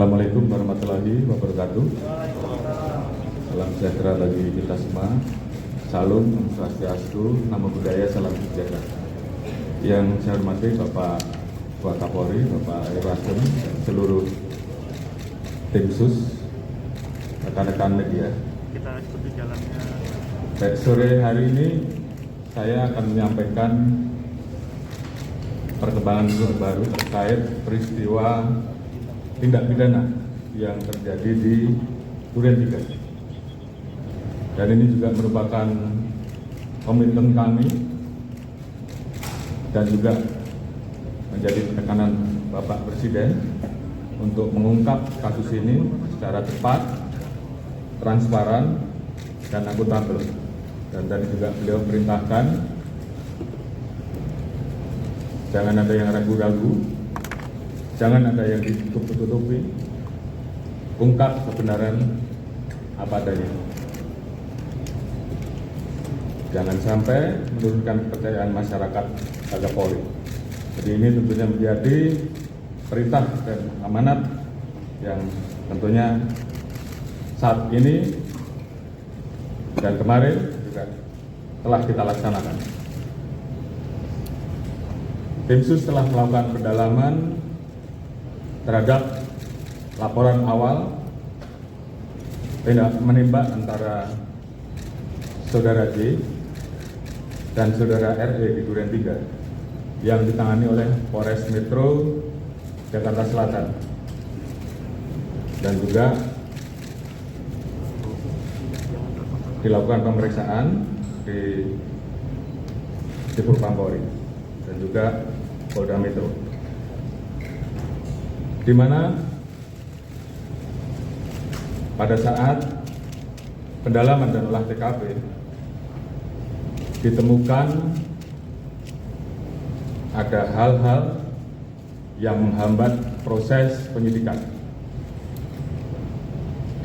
Assalamualaikum warahmatullahi wabarakatuh. Salam sejahtera bagi kita semua. Salam, Om Swastiastu, Namo Buddhaya, salam sejahtera. Yang saya hormati Bapak Wakapolri, Bapak Irwasem, seluruh tim sus, rekan-rekan media. Kita ikuti jalannya. Baik, sore hari ini saya akan menyampaikan perkembangan terbaru terkait peristiwa tindak pidana yang terjadi di Duren 3. Dan ini juga merupakan komitmen kami dan juga menjadi tekanan Bapak Presiden untuk mengungkap kasus ini secara cepat, transparan, dan akuntabel. Dan tadi juga beliau perintahkan jangan ada yang ragu-ragu, jangan ada yang ditutup-tutupi, ungkap kebenaran apa adanya. Jangan sampai menurunkan kepercayaan masyarakat pada Polri. Jadi ini tentunya menjadi perintah dan amanat yang tentunya saat ini dan kemarin juga telah kita laksanakan. Tim sus telah melakukan pendalaman terhadap laporan awal menembak antara Saudara J dan Saudara RE di Duren 3 yang ditangani oleh Polres Metro Jakarta Selatan dan juga dilakukan pemeriksaan di Propam dan juga Polda Metro, di mana pada saat pendalaman dan olah TKP ditemukan ada hal-hal yang menghambat proses penyidikan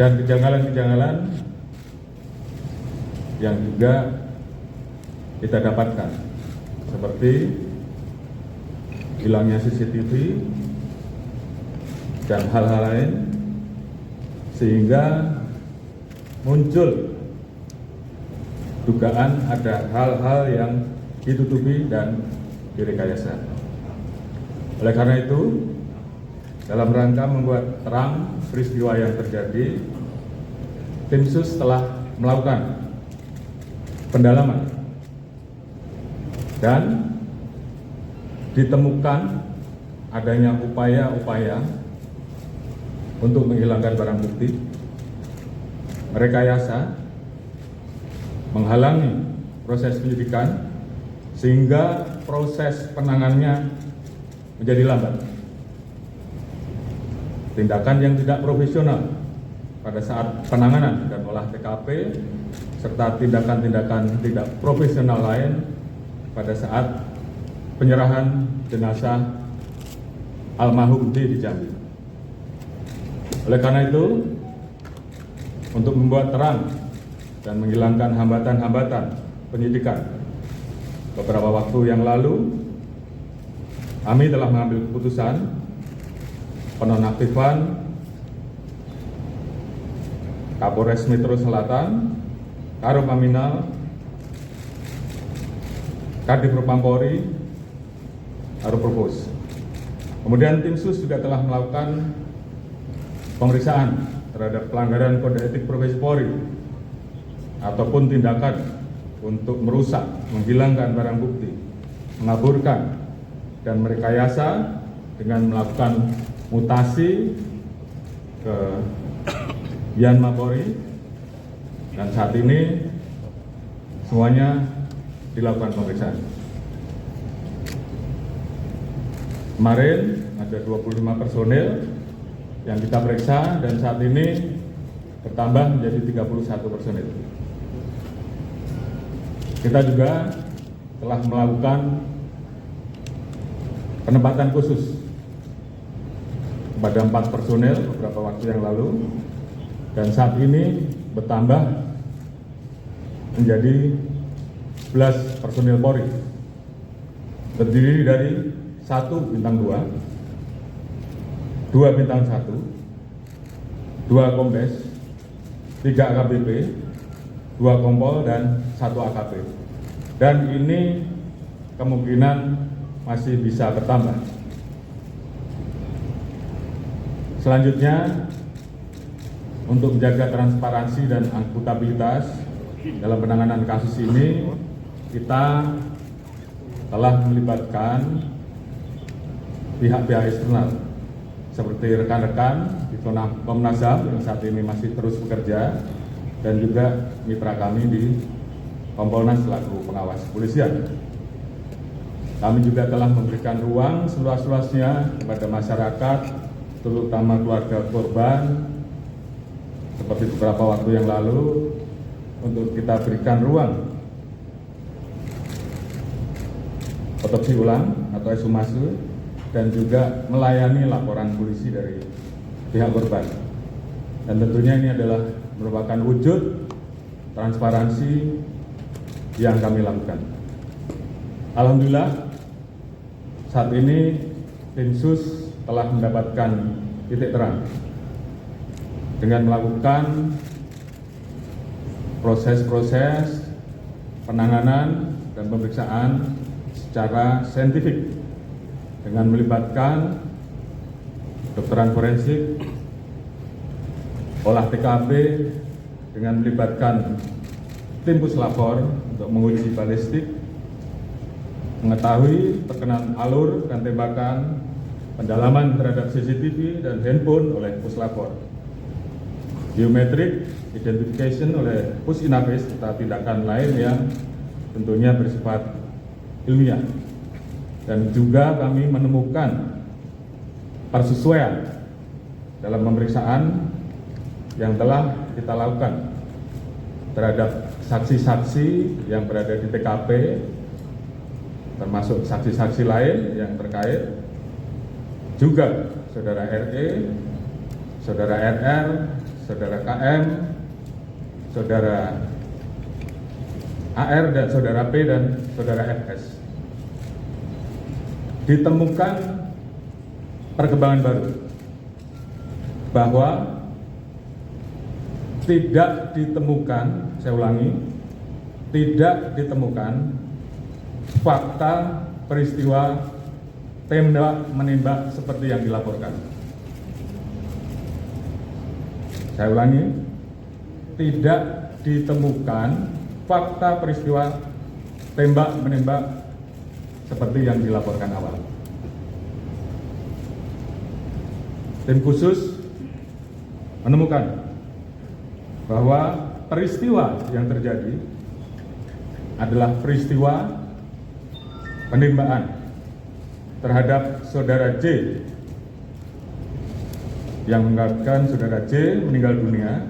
dan kejanggalan-kejanggalan yang juga kita dapatkan seperti hilangnya CCTV dan hal-hal lain, sehingga muncul dugaan ada hal-hal yang ditutupi dan direkayasa. Oleh karena itu, dalam rangka membuat terang peristiwa yang terjadi, tim sus telah melakukan pendalaman dan ditemukan adanya upaya-upaya untuk menghilangkan barang bukti, merekayasa, menghalangi proses penyidikan sehingga proses penanganannya menjadi lambat. Tindakan yang tidak profesional pada saat penanganan dan olah TKP serta tindakan-tindakan tidak profesional lain pada saat penyerahan jenazah almarhum D di Jambi. Oleh karena itu, untuk membuat terang dan menghilangkan hambatan-hambatan penyidikan, beberapa waktu yang lalu kami telah mengambil keputusan penonaktifan Kapolres Metro Selatan, Karo Paminal, Kadif Propam Polri, Karo Provos. Kemudian tim sus juga telah melakukan pemeriksaan terhadap pelanggaran kode etik profesi Polri ataupun tindakan untuk merusak, menghilangkan barang bukti, mengaburkan, dan merekayasa dengan melakukan mutasi ke Yanma Polri, dan saat ini semuanya dilakukan pemeriksaan. Kemarin ada 25 personil yang kita periksa dan saat ini bertambah menjadi 31 personil. Kita juga telah melakukan penempatan khusus kepada 4 personil beberapa waktu yang lalu dan saat ini bertambah menjadi 11 personil Polri, terdiri dari 1 bintang 2, 2 bintang 1, 2 kombes, 3 AKBP, 2 kompol, dan 1 AKP. Dan ini kemungkinan masih bisa bertambah. Selanjutnya, untuk menjaga transparansi dan akuntabilitas dalam penanganan kasus ini, kita telah melibatkan pihak-pihak eksternal seperti rekan-rekan di Komnas HAM yang saat ini masih terus bekerja, dan juga mitra kami di Kompolnas selaku pengawas kepolisian. Kami juga telah memberikan ruang seluas-luasnya kepada masyarakat, terutama keluarga korban, seperti beberapa waktu yang lalu, untuk kita berikan ruang otopsi ulang atau ekshumasi, dan juga melayani laporan polisi dari pihak korban. Dan tentunya ini adalah merupakan wujud transparansi yang kami lakukan. Alhamdulillah, saat ini tim sus telah mendapatkan titik terang dengan melakukan proses-proses penanganan dan pemeriksaan secara saintifik dengan melibatkan kedokteran forensik, olah TKP, dengan melibatkan tim puslapor untuk menguji balistik, mengetahui perkenaan alur dan tembakan, pendalaman terhadap CCTV dan handphone oleh puslapor, biometrik identification oleh Pusinapis, serta tindakan lain yang tentunya bersifat ilmiah. Dan juga kami menemukan persesuaian dalam pemeriksaan yang telah kita lakukan terhadap saksi-saksi yang berada di TKP, termasuk saksi-saksi lain yang terkait, juga saudara RE, saudara RR, saudara KM, saudara AR, dan saudara P, dan saudara FS. Ditemukan perkembangan baru bahwa tidak ditemukan, saya ulangi, tidak ditemukan fakta peristiwa tembak menembak seperti yang dilaporkan. Saya ulangi, tidak ditemukan fakta peristiwa tembak menembak seperti yang dilaporkan awal. Tim khusus menemukan bahwa peristiwa yang terjadi adalah peristiwa penembakan terhadap saudara J, yang mengakibatkan saudara J meninggal dunia,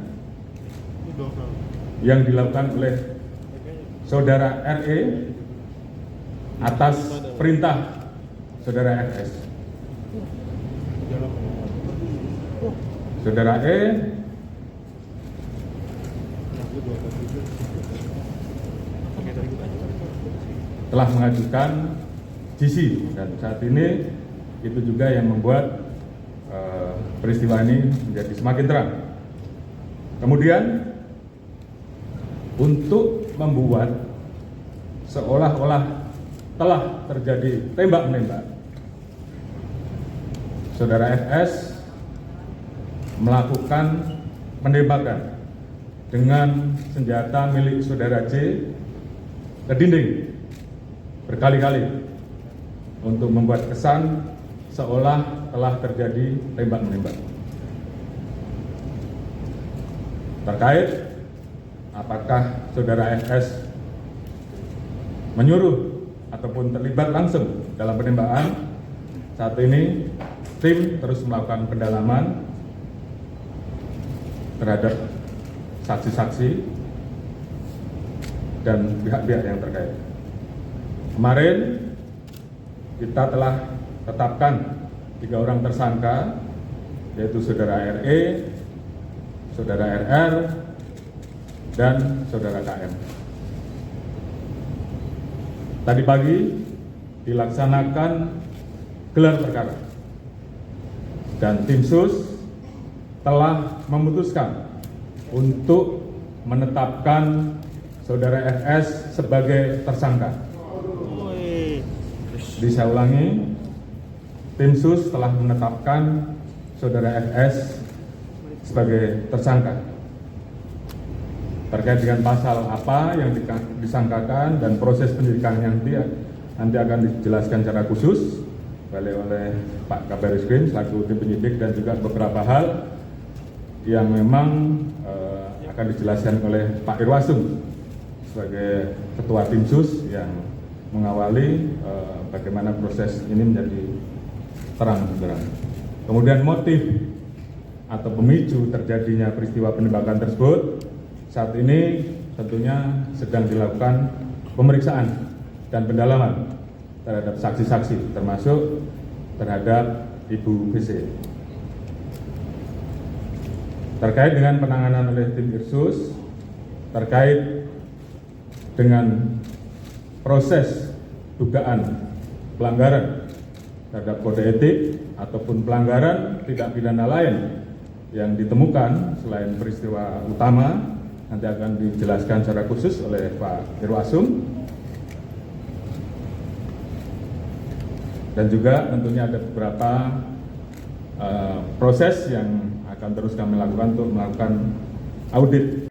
yang dilakukan oleh saudara RE atas perintah saudara FS. Saudara E telah mengajukan GC, dan saat ini itu juga yang membuat peristiwa ini menjadi semakin terang. Kemudian, untuk membuat seolah-olah telah terjadi tembak-menembak, saudara FS melakukan penembakan dengan senjata milik saudara J ke dinding berkali-kali untuk membuat kesan seolah telah terjadi tembak-menembak. Terkait apakah saudara FS menyuruh ataupun terlibat langsung dalam penembakan, saat ini tim terus melakukan pendalaman terhadap saksi-saksi dan pihak-pihak yang terkait. Kemarin kita telah tetapkan 3 orang tersangka, yaitu saudara RE, saudara RR, dan saudara KM. Tadi pagi dilaksanakan gelar perkara, dan tim sus telah memutuskan untuk menetapkan Saudara FS sebagai tersangka. Bisa ulangi, tim SUS telah menetapkan Saudara FS sebagai tersangka. Terkait dengan pasal apa yang disangkakan dan proses penyidikan yang nanti akan dijelaskan secara khusus oleh Pak Kabar Eskrim selaku tim penyidik, dan juga beberapa hal yang memang akan dijelaskan oleh Pak Irwasum sebagai Ketua Tim SUS yang mengawali bagaimana proses ini menjadi terang benderang. Kemudian motif atau pemicu terjadinya peristiwa penembakan tersebut saat ini tentunya sedang dilakukan pemeriksaan dan pendalaman terhadap saksi-saksi, termasuk terhadap Ibu VC. Terkait dengan penanganan oleh tim Irsus, terkait dengan proses dugaan pelanggaran terhadap kode etik ataupun pelanggaran tindak pidana lain yang ditemukan selain peristiwa utama, nanti akan dijelaskan secara khusus oleh Pak Irwasum. Dan juga tentunya ada beberapa proses yang akan terus kami lakukan untuk melakukan audit